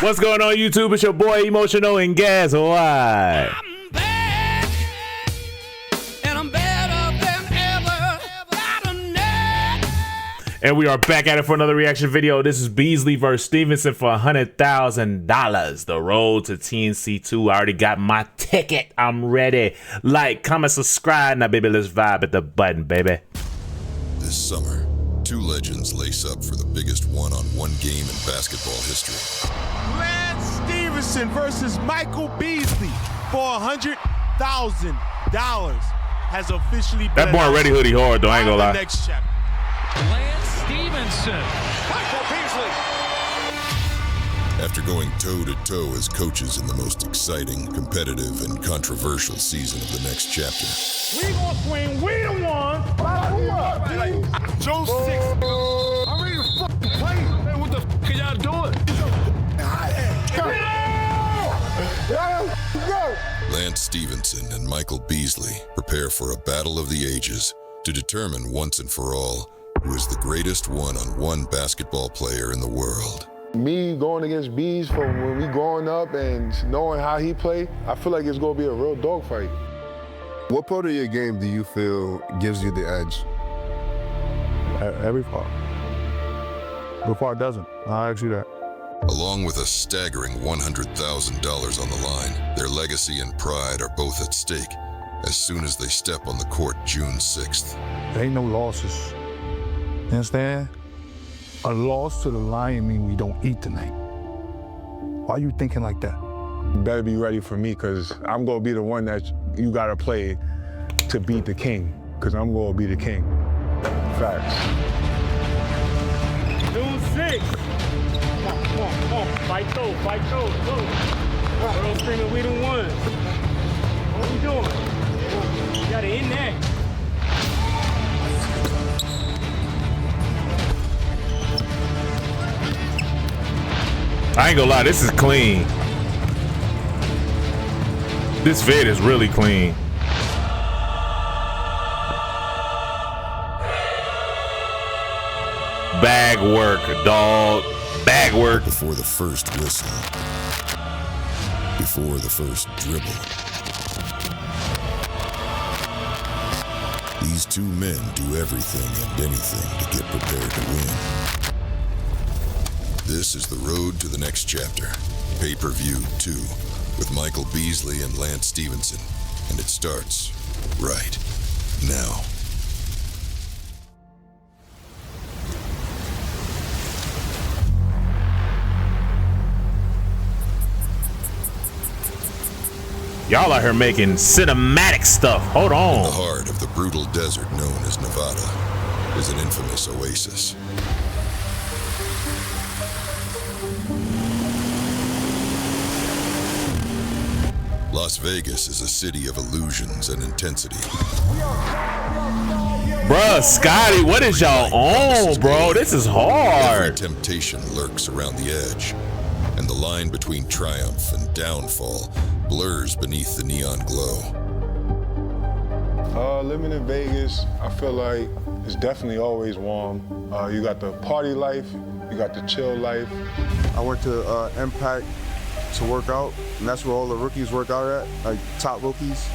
What's going on, YouTube? It's your boy Emotional, and guess what? I'm back, and I'm better than ever. Got a net. And we are back at it for another reaction video. This is Beasley versus Stephenson for $100,000. The road to TNC2. I already got my ticket. I'm ready. Like, comment, subscribe. Now, baby, let's vibe at the button, baby. This summer, two legends lace up for the biggest one-on-one game in basketball history. Lance Stephenson versus Michael Beasley for $100,000 has officially been That boy already hoodie hard, though. I ain't gonna lie. Next chapter. Lance Stephenson. Michael Beasley. After going toe-to-toe as coaches in the most exciting, competitive, and controversial season of the next chapter, We gonna swing, we the one. Joe 6. I'm ready to fucking play. Man, what the fuck are y'all doing? Lance Stephenson and Michael Beasley prepare for a battle of the ages to determine once and for all who is the greatest one-on-one basketball player in the world. Me going against Bees from when we growing up and knowing how he played, I feel like it's gonna be a real dogfight. What part of your game do you feel gives you the edge? Every part. The part doesn't. I'll ask you that. Along with a staggering $100,000 on the line, their legacy and pride are both at stake as soon as they step on the court June 6th. There ain't no losses. You understand? A loss to the Lion means we don't eat tonight. Why you thinking like that? You better be ready for me, because I'm going to be the one that you got to play to beat the king, because I'm going to be the king. Facts. June 6. Come on. Fight through. Go. Girl screaming, we the ones. What we doing? You gotta end that. I ain't gonna lie, this is clean. This vid is really clean. Bag work, dog. Bag work. Before the first whistle, before the first dribble, these two men do everything and anything to get prepared to win. This is the road to the next chapter, pay-per-view 2, with Michael Beasley and Lance Stephenson, and it starts right now. Y'all out here making cinematic stuff. Hold In the on. heart of the brutal desert known as Nevada is an infamous oasis. Las Vegas is a city of illusions and intensity. Bruh, Scotty, what is y'all on, bro? This is Every hard. temptation lurks around the edge, and the line between triumph and downfall blurs beneath the neon glow. Living in Vegas, I feel like it's definitely always warm. You got the party life, you got the chill life. I went to Impact to work out, and that's where all the rookies work out at, like top rookies.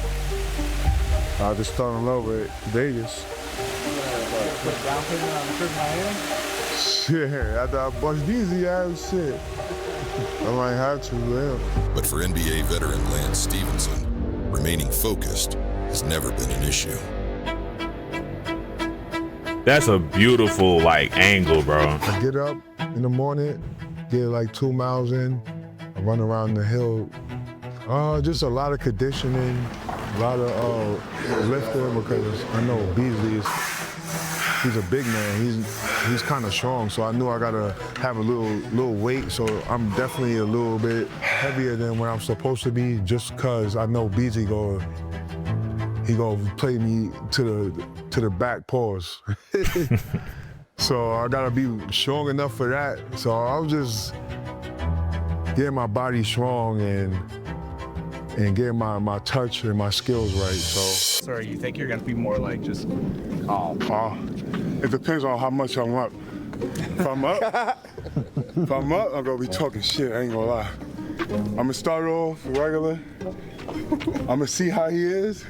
I just fell in love with Vegas. Shit, after I bust Beasley ass shit. I might have to, yeah. But for NBA veteran Lance Stephenson, remaining focused has never been an issue. That's a beautiful, like, angle, bro. I get up in the morning, get like 2 miles in, I run around the hill. Just a lot of conditioning, a lot of lifting, because I know Beasley he's a big man. He's kind of strong, so I knew I gotta have a little weight. So I'm definitely a little bit heavier than what I'm supposed to be, just cause I know Beasley gonna play me to the back paws. So I gotta be strong enough for that. So I was just getting my body strong and getting my touch and my skills right. So you think you're gonna be more like just calm? it depends on how much I'm up. If I'm up, If I'm up, I'm gonna be talking shit, I ain't gonna lie. I'm gonna start off regular. I'm gonna see how he is.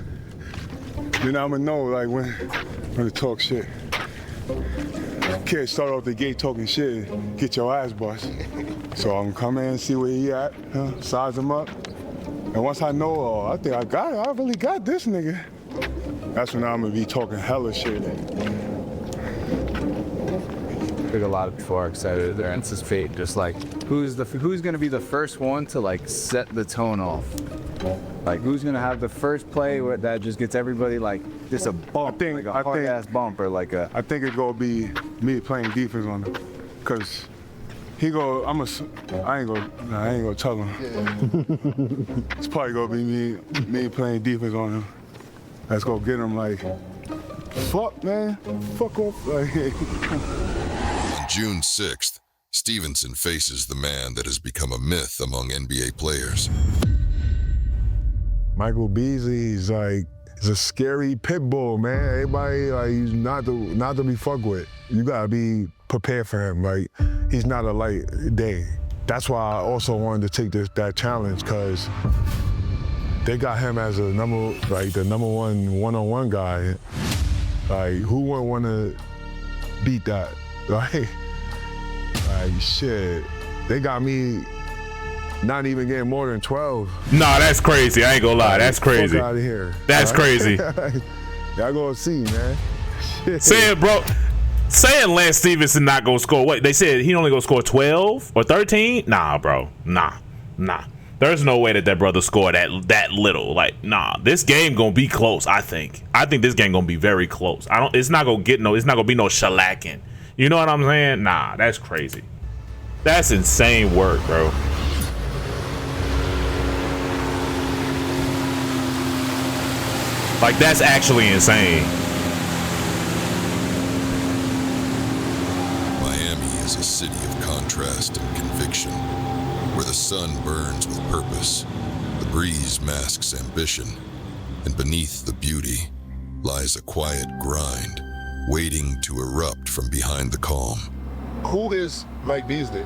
Then I'm gonna know like when to talk shit. Can't start off the gate talking shit and get your ass bust. So I'm gonna come in and see where he at, size him up. And once I know, oh, I think I got it, I really got this nigga. That's when I'm gonna be talking hella shit. I think a lot of people are excited. They're anticipating just like who's gonna be the first one to like set the tone off. Like who's gonna have the first play that just gets everybody like just a bump, like a hard ass bump or like a. I think it's gonna be me playing defense on him, cause he go. I ain't gonna tell him. It's probably gonna be me playing defense on him. Let's go get him like, fuck man, fuck off. Like. On June 6th, Stephenson faces the man that has become a myth among NBA players. Michael Beasley is like, he's a scary pit bull, man. Everybody like he's not to be fucked with. You gotta be prepared for him. Like he's not a light day. That's why I also wanted to take that challenge, cause they got him as the number one guy. Like who wouldn't want to beat that? Like shit. They got me. Not even getting more than 12. Nah, that's crazy. I ain't gonna lie. That's crazy. Fuck out of here. That's crazy. Y'all gonna see, man. Saying Lance Stephenson not gonna score. Wait, they said he only gonna score 12 or 13? Nah, bro. Nah. There's no way that brother scored that little. Like, nah. This game gonna be close. I think this game gonna be very close. It's not gonna be no shellacking. You know what I'm saying? Nah, that's crazy. That's insane work, bro. Like, that's actually insane. Miami is a city of contrast and conviction, where the sun burns with purpose, the breeze masks ambition, and beneath the beauty lies a quiet grind, waiting to erupt from behind the calm. Who is Mike Beasley?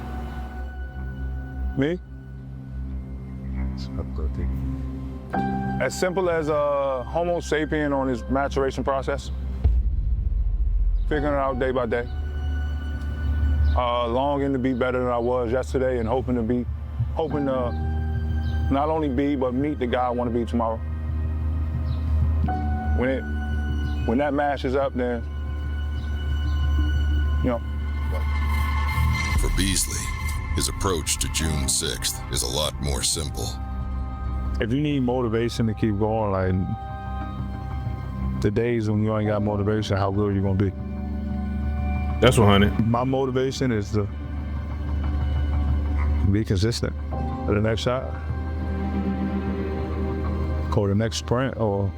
Me? As simple as a Homo sapien on his maturation process. Figuring it out day by day. Longing to be better than I was yesterday and hoping to not only be, but meet the guy I want to be tomorrow. When that mashes up, then, you know. For Beasley, his approach to June 6th is a lot more simple. If you need motivation to keep going, like the days when you ain't got motivation, how good are you gonna be? That's 100. My motivation is to be consistent for the next shot, or the next sprint, or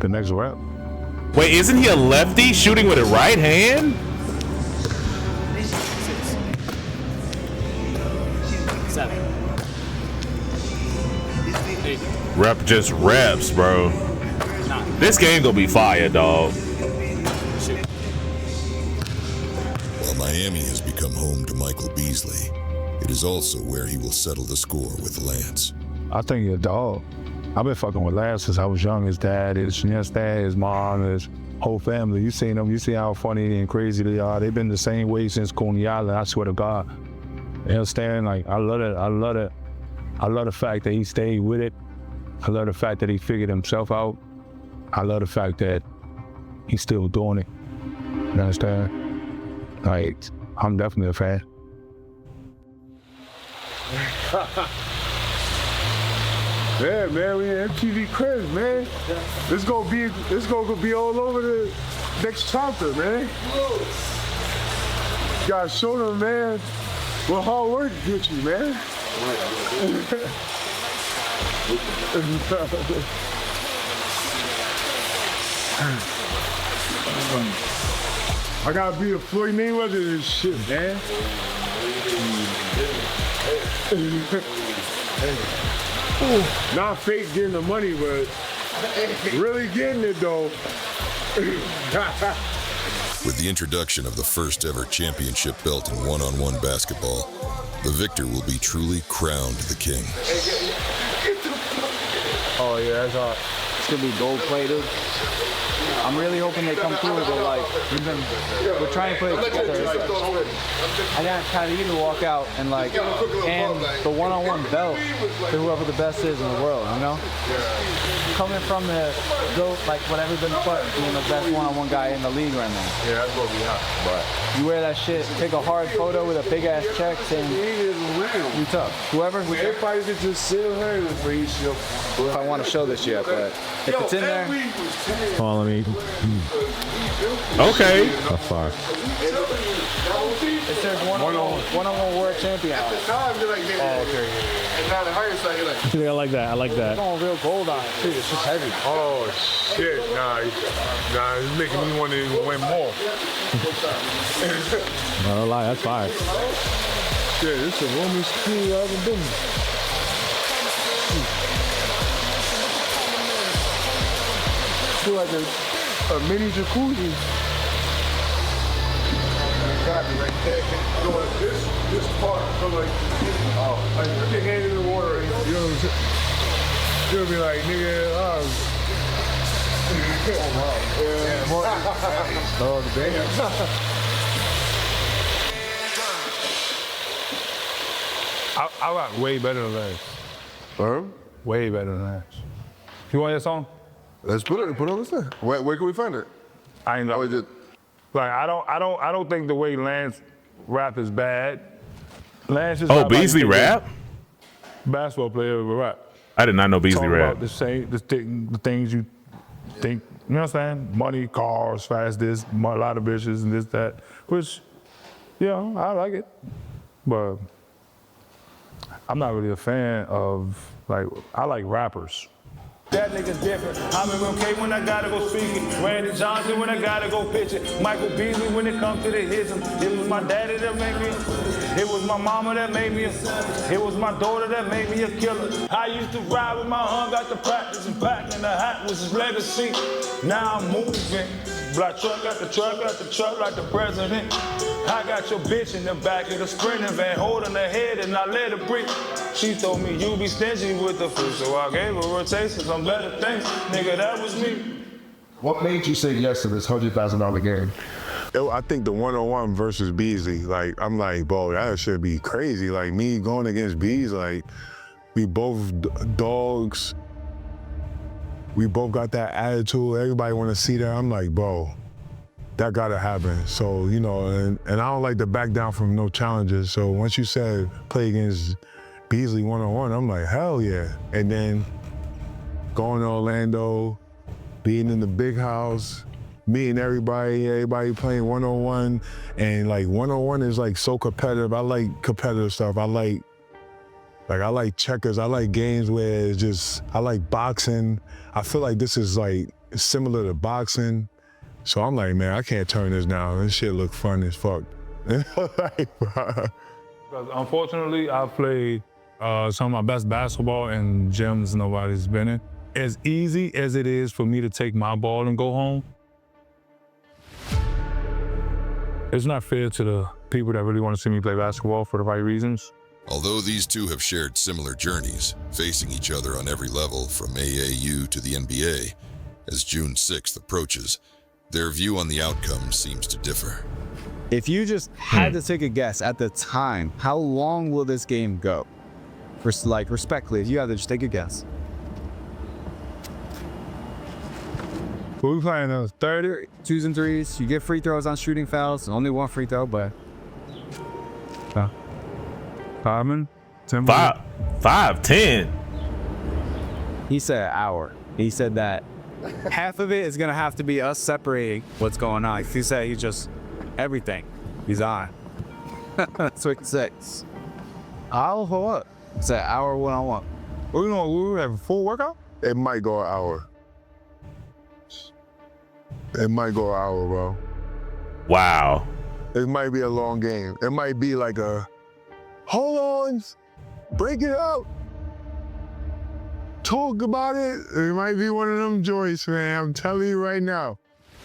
the next rep. Wait, isn't he a lefty shooting with a right hand? 7. 8. Rep just reps, bro. 9. This game gonna be fire, dog. Shoot. While Miami has become home to Michael Beasley, it is also where he will settle the score with Lance. I think you're a dog. I've been fucking with Lance since I was young. His dad, his dad, his mom, his whole family. You seen them. You see how funny and crazy they are. They've been the same way since Coney Island. I swear to God. You understand? Like, I love it. I love the fact that he stayed with it. I love the fact that he figured himself out. I love the fact that he's still doing it. You understand? Like, I'm definitely a fan. Yeah, man, we in MTV Cribs, man. This gonna be all over the next chapter, man. You gotta show them, man, what hard work gets you, man. I gotta be a Floyd Mayweather this shit, man. Not fake getting the money, but really getting it though. With the introduction of the first ever championship belt in one-on-one basketball, the victor will be truly crowned the king. Oh yeah, that's hard. It's gonna be gold plated. I'm really hoping they come through, but like we're trying to put it together. I got Kyrie to walk out and like hand the one-on-one belt to whoever the best is in the world, you know? Coming from the GOAT, like whatever been put, being the best one-on-one guy in the league right now. Yeah, that's what we have. But you wear that shit, take a hard photo with a big ass check, saying you tough. Whoever. Everybody could just sit here for each show. If I want to show this yet, but if it's in there. Hold on, let me. Okay. That's fire. It says one-on-one world champion. Oh, okay. And now the higher side, you're like, I like that. I like that. It's going real gold on it too. It's just heavy. oh shit, nah, it's making me want to win more. I don't lie, that's fire. Shit, this is the warmest school I've ever been. Feel like a mini jacuzzi. Got me right there. This part, so like put your hand in the water, and you know what I'm saying? You'll be like, nigga, oh damn. I got way better than that. Way better than that. You want that song? Let's put on this thing. Where can we find it? I ain't know. Oh, is it? Like I don't think the way Lance rap is bad. Lance is Oh, Beasley rap? Basketball player with rap. I did not know Beasley Talking rap. about the things you think, you know what I'm saying? Money, cars, fast this, a lot of bitches and this, that. Which, yeah, I like it. But I'm not really a fan of, like, I like rappers. That nigga's different. I'm MLK when I gotta go speak it. Randy Johnson when I gotta go pitch it. Michael Beasley when it comes to the hism. It was my daddy that made me. It was my mama that made me. It was my daughter that made me a killer. I used to ride with my hung, got to practice and pack, and the hat was his legacy. Now I'm moving. Black truck got the truck like the president. I got your bitch in the back of the sprinter van, holding her head and I let her breathe. She told me you be stingy with the food, so I gave her a taste of some better things. Nigga, that was me. What made you say yes to this $100,000 game? I think the one-on-one versus Beasley, like, I'm like, bro, that should be crazy. Like, me going against Beasley, like, we both dogs. We both got that attitude. Everybody want to see that. I'm like, bro, that gotta happen. So, you know, and I don't like to back down from no challenges. So once you said play against Beasley one-on-one, I'm like, hell yeah. And then going to Orlando, being in the big house, meeting everybody playing one-on-one. And like one-on-one is like so competitive. I like competitive stuff. I like checkers. I like games where it's just, I like boxing. I feel like this is like similar to boxing. So I'm like, man, I can't turn this down. This shit look fun as fuck. Unfortunately, I've played some of my best basketball in gyms nobody's been in. As easy as it is for me to take my ball and go home, it's not fair to the people that really want to see me play basketball for the right reasons. Although these two have shared similar journeys, facing each other on every level from AAU to the NBA, as June 6th approaches, their view on the outcome seems to differ. If you just had to take a guess at the time, how long will this game go? Like, respectfully, if you had to just take a guess. What we playing 30? 2s and 3s. You get free throws on shooting fouls. Only one free throw, but. 5, 10. 5, 10. He said an hour. He said that half of it is gonna have to be us separating what's going on. He said he just everything. He's on. That's what he says. I'll hold up. It's an hour one-on-one. We gonna have a full workout? It might go an hour. It might go an hour, bro. Wow. It might be a long game. It might be like a, hold on, break it up. Talk about it. It might be one of them joints, man. I'm telling you right now.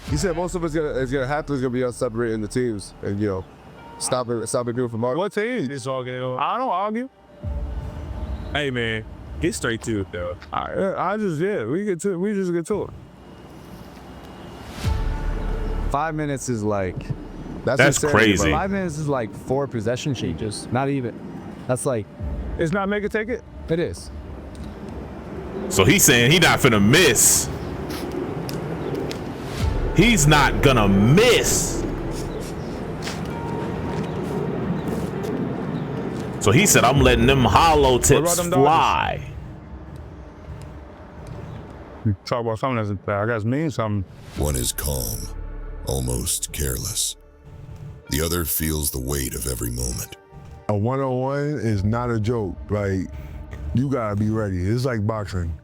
He said most of it's gonna have to be us separating the teams and stop it people from arguing. What team? It's all good. I don't argue. Hey man, get straight to it though. We just get to it. 5 minutes is like, That's insanity, crazy. bro. 5 minutes is like 4 possession changes. Not even. That's like, It's not make it take it. it is. So he's saying he not finna miss. He's not gonna miss. So he said, I'm letting them hollow tips them fly. Talk about something that's I guess means something. One is calm, almost careless. The other feels the weight of every moment. A one-on-one is not a joke. Like, you gotta be ready. It's like boxing.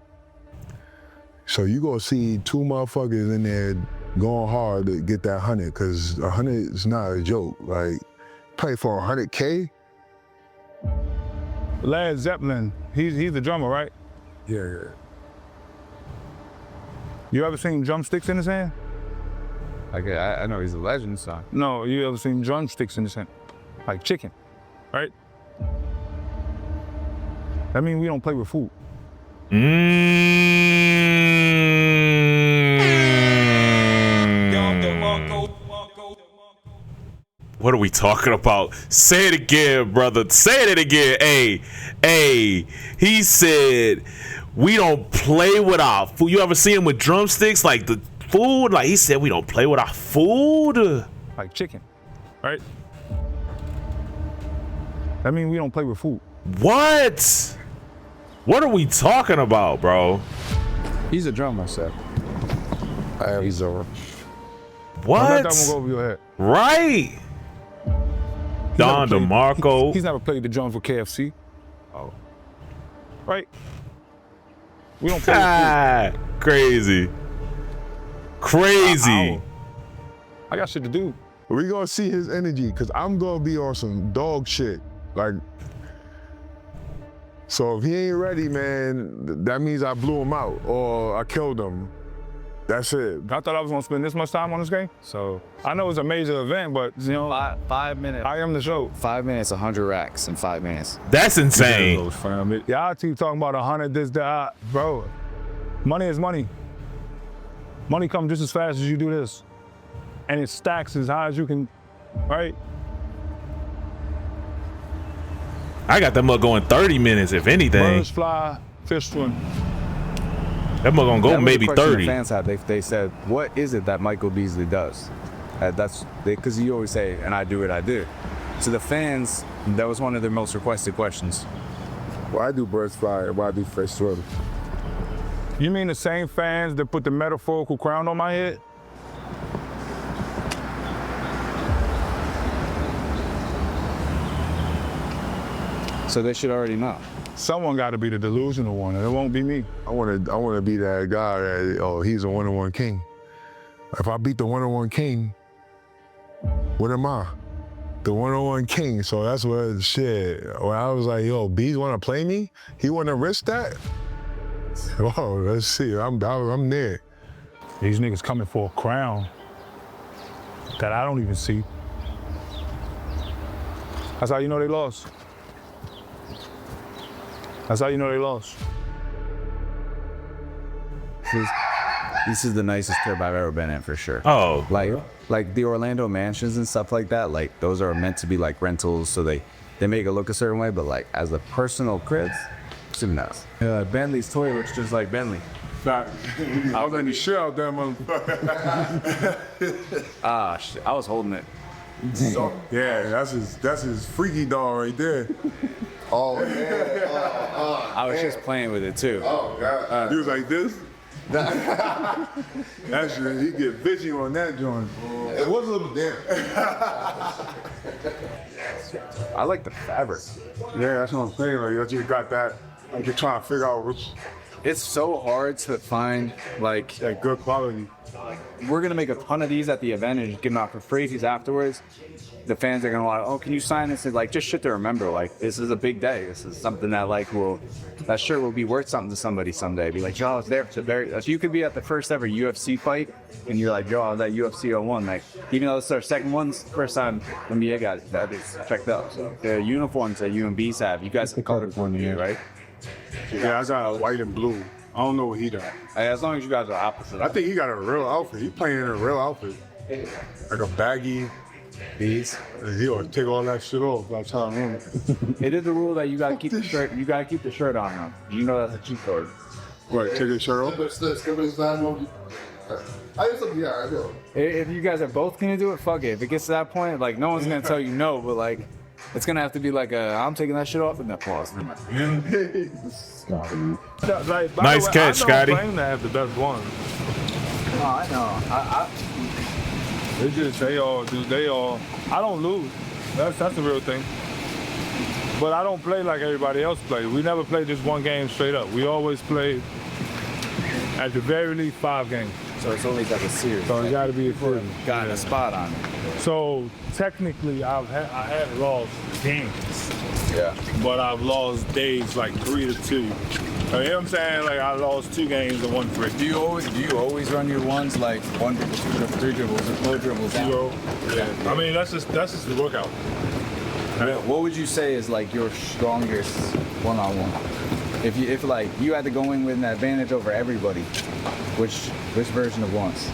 So you gonna see 2 motherfuckers in there going hard to get that 100, cause 100 is not a joke. Like, play for 100K? Led Zeppelin, he's the drummer, right? Yeah. You ever seen drumsticks in his hand? Like, I know he's a legend, son. No, you ever seen drumsticks in his hand? Like chicken, right? That means we don't play with food. What are we talking about? Say it again, brother. Say it again. Hey, he said we don't play with our food. You ever see him with drumsticks? Like the food? Like he said we don't play with our food. Like chicken, right? That means we don't play with food. What? What are we talking about, bro? He's a drummer, sir. He's over. What? Don't let that one go over your head. Right. Don DeMarco. He's never played the drums with KFC. Oh. Right? We don't play with food. Crazy. Crazy. I got shit to do. We gonna see his energy, cause I'm gonna be on some dog shit. Like, so if he ain't ready, man, that means I blew him out or I killed him. That's it. I thought I was gonna spend this much time on this game. So I know it's a major event, but 5 minutes. I am the show. 5 minutes, 100 racks in 5 minutes. That's insane. Y'all keep talking about 100, this, that, bro. Money is money. Money comes just as fast as you do this. And it stacks as high as you can, right? I got that mug going 30 minutes, if anything. Birds fly, fish swim. That mug gonna go maybe 30. The fans had, they said, what is it that Michael Beasley does? Because you always say, and I do what I do. To the fans, that was one of their most requested questions. Why do birds fly and why do fish swim? You mean the same fans that put the metaphorical crown on my head? So they should already know. Someone got to be the delusional one, and it won't be me. I wanna be that guy that, he's a one-on-one king. If I beat the one-on-one king, what am I? The one-on-one king. So that's what shit. When I was like, yo, Bees wanna play me? He wanna risk that? Whoa, let's see. I'm there. These niggas coming for a crown that I don't even see. That's how you know they lost. That's how you know they lost. This is the nicest crib I've ever been in, for sure. Oh. Like the Orlando mansions and stuff like that, like those are meant to be like rentals, so they make it look a certain way, but like as a personal cribs, it's nuts. Bentley's toy looks just like Bentley. I was letting you shit out there, motherfucker. Ah, shit, I was holding it. Yeah, that's his freaky doll right there. Oh, man. I was just playing with it too. Oh, God. He was like this. That shit, he get bitchy on that joint. It was a little damn. I like the fabric. Yeah, that's what I'm saying. Like, you got that. Like, you're trying to figure out which It's so hard to find like good quality. we're gonna make a ton of these at the event and just give them out for free. These afterwards, the fans are gonna like, oh, can you sign this? And like, just shit to remember. Like, this is a big day. This is something that like that shirt will be worth something to somebody someday. Be like, yo, I was there for if you could be at the first ever UFC fight, and you're like, yo, I was at UFC 01. Like, even though it's our second one's first time NBA got it, that is checked out. So the uniforms that you and Beast have, you guys can color coordinate, right? Yeah, I got white and blue. I don't know what he does. Hey, as long as you guys are opposite. I think he got a real outfit. He playing in a real outfit. Like a baggy. Beast. He'll take all that shit off by the time him. It is the rule that you gotta keep the shirt. You gotta keep the shirt on now. You know that's a cheat code. What? Take his shirt off? If you guys are both gonna do it, fuck it. If it gets to that point, like no one's gonna tell you no, but like it's gonna have to be like I'm taking that shit off in that pause. Nice catch, Scotty. I claim to have the best one. Oh, I know. They just they all. I don't lose. That's the real thing. But I don't play like everybody else plays. We never play just one game straight up. We always play at the very least 5 games. So it's always like a series. So it got to be a series. Got a spot on it. So technically, I have lost games. Yeah. But I've lost days like 3-2. You know what I'm saying? Like I lost 2 games and 1 free. Do you always run your ones like 1 dribble, 2 dribble, 3 dribbles, no dribbles? 0. Yeah. I mean that's just the workout. What would you say is like your strongest one-on-one? If like you had to go in with an advantage over everybody, which version of ones?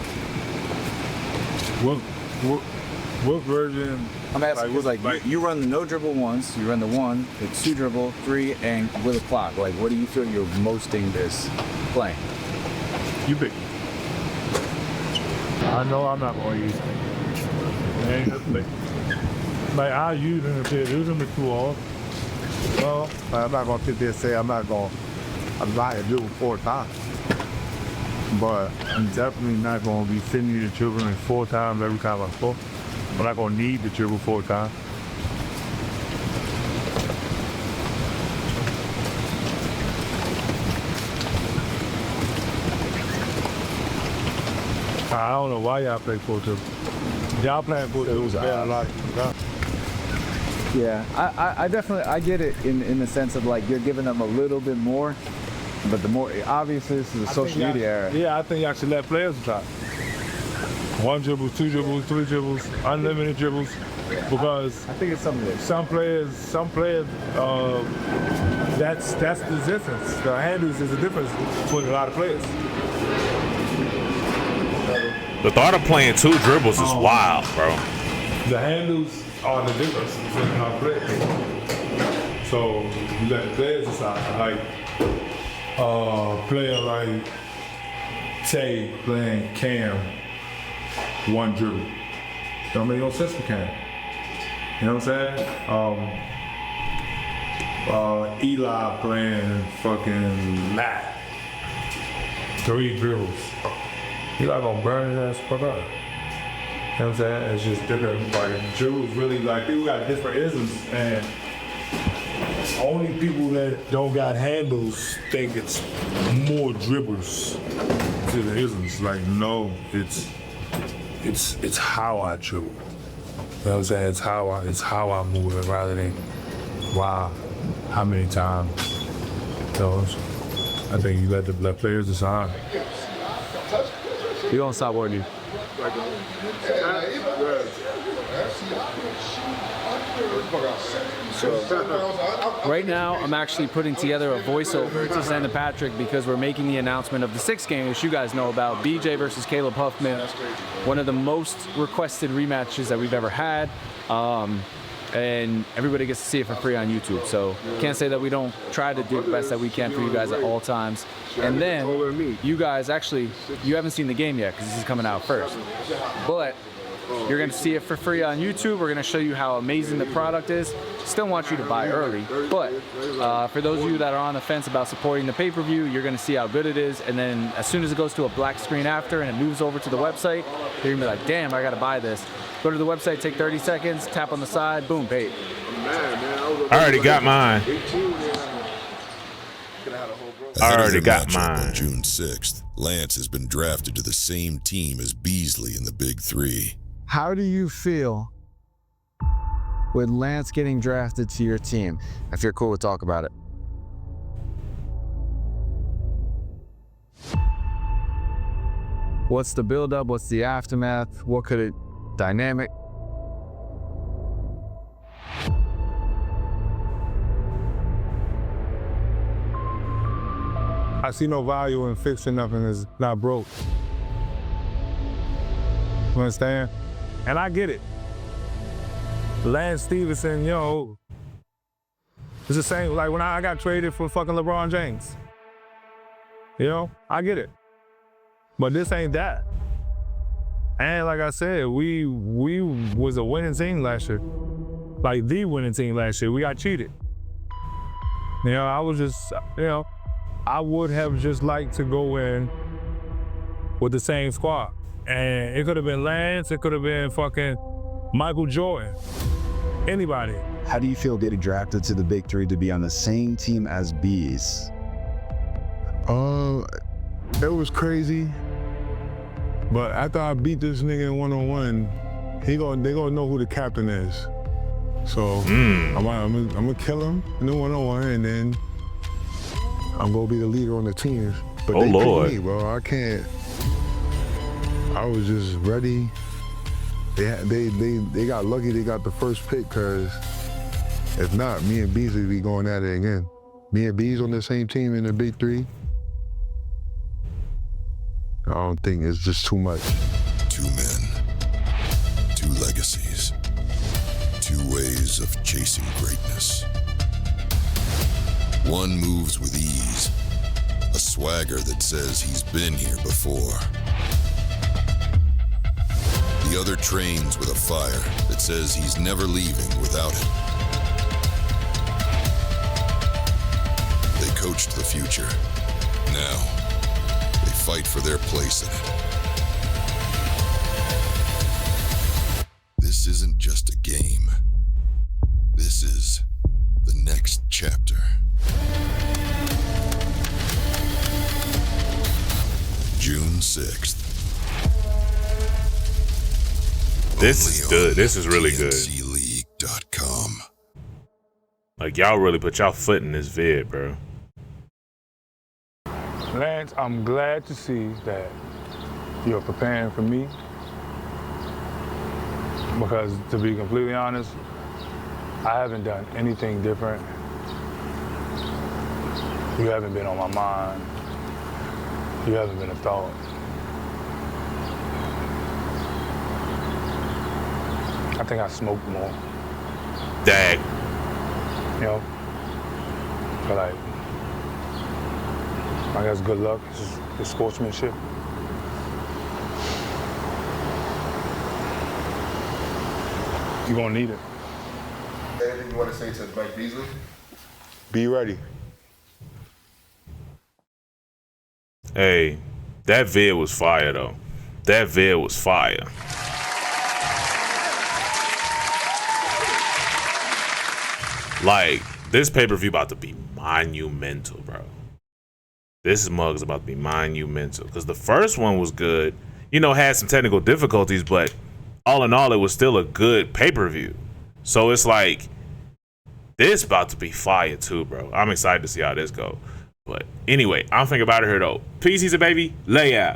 What version? I'm asking like you run the no dribble ones, you run the 1, the 2 dribble, 3, and with a clock. Like what do you feel your most dangerous playing? You pick. I know I'm not gonna use it. Ain't nothing. Like I use them if they're using them too off. Well, I'm not gonna sit there and say I'm not gonna do it 4 times. But I'm definitely not gonna be sending you the dribbling 4 times every time I score. I'm not gonna need the dribble 4 times. I don't know why y'all play 4 dribble. Y'all playing 4 dribble a lot. Yeah, I definitely get it in the sense of like you're giving them a little bit more, but the more obviously this is a social media era. Yeah, I think y'all should let players try. 1 dribble, 2 dribbles, 3 dribbles, unlimited dribbles, because I think it's something that some players, that's the difference. The handles is the difference between a lot of players. The thought of playing 2 dribbles is wild, bro. The handles are the difference between our players. So you let the players decide. Like player like Tay playing Cam 1 dribble. Don't make no sense for Cam. You know what I'm saying? Eli playing fucking Matt 3 dribbles. Eli gonna burn his ass fuck up. You know what I'm saying? It's just different. Like dribbles really like people got different isms, and only people that don't got handles think it's more dribbles to the isms. Like no, it's how I dribble. You know what I'm saying? It's how I move it rather than how many times. So I think you let the players decide. You don't stop working. Right now, I'm actually putting together a voiceover to send to Patrick because we're making the announcement of the 6th game, which you guys know about, BJ versus Caleb Huffman, one of the most requested rematches that we've ever had. And everybody gets to see it for free on YouTube. So can't say that we don't try to do the best that we can for you guys at all times. And then you guys actually, you haven't seen the game yet because this is coming out first. But you're going to see it for free on YouTube. We're going to show you how amazing the product is. Still want you to buy early. But for those of you that are on the fence about supporting the pay-per-view, you're going to see how good it is. And then as soon as it goes to a black screen after and it moves over to the website, you're going to be like, damn, I got to buy this. Go to the website, take 30 seconds, tap on the side, boom, paid. I already got mine. I Ahead of already their got matchup mine. on June 6th, Lance has been drafted to the same team as Beasley in the Big Three. How do you feel with Lance getting drafted to your team? If you're cool with talk about it. What's the buildup? What's the aftermath? What could it dynamic? I see no value in fixing nothing that's not broke. You understand? And I get it. Lance Stephenson, yo, it's the same, like when I got traded for fucking LeBron James. You know, I get it. But this ain't that. And like I said, we was a winning team last year. Like the winning team last year. We got cheated. You know, I was just, you know, I would have just liked to go in with the same squad. And it could have been Lance, it could have been fucking Michael Jordan, anybody. How do you feel getting drafted to the Big Three to be on the same team as Bees? It was crazy. But after I beat this nigga in one-on-one, they gonna know who the captain is. So I'm gonna kill him in the one-on-one, and then I'm gonna be the leader on the team. But Oh, they Lord. picked me, bro. I can't. I was just ready. They got lucky they got the first pick, because if not, me and Beasley be going at it again. Me and Bees on the same team in the Big Three. I don't think it's just too much. 2 men, 2 legacies, 2 ways of chasing greatness. One moves with ease, a swagger that says he's been here before. The other trains with a fire that says he's never leaving without it. They coached the future. Now, they fight for their place in it. This isn't just a game. This is the next chapter. June 6th. This is good. This is really good. TNCLeague.com. Like, y'all really put y'all foot in this vid, bro. Lance, I'm glad to see that you're preparing for me. Because to be completely honest, I haven't done anything different. You haven't been on my mind. You haven't been a thought. I think I smoked more. Dag. You know? But like, I guess good luck. It's sportsmanship. You're gonna need it. Anything you want to say to Mike Beasley? Be ready. Hey, that vid was fire, though. That vid was fire. Like, this pay-per-view about to be monumental, bro. This mug is about to be monumental. Because the first one was good. You know, had some technical difficulties, but all in all, it was still a good pay-per-view. So it's like, this about to be fire too, bro. I'm excited to see how this go. But anyway, I'm thinking about it here, though. Peace, he's a baby. Lay out.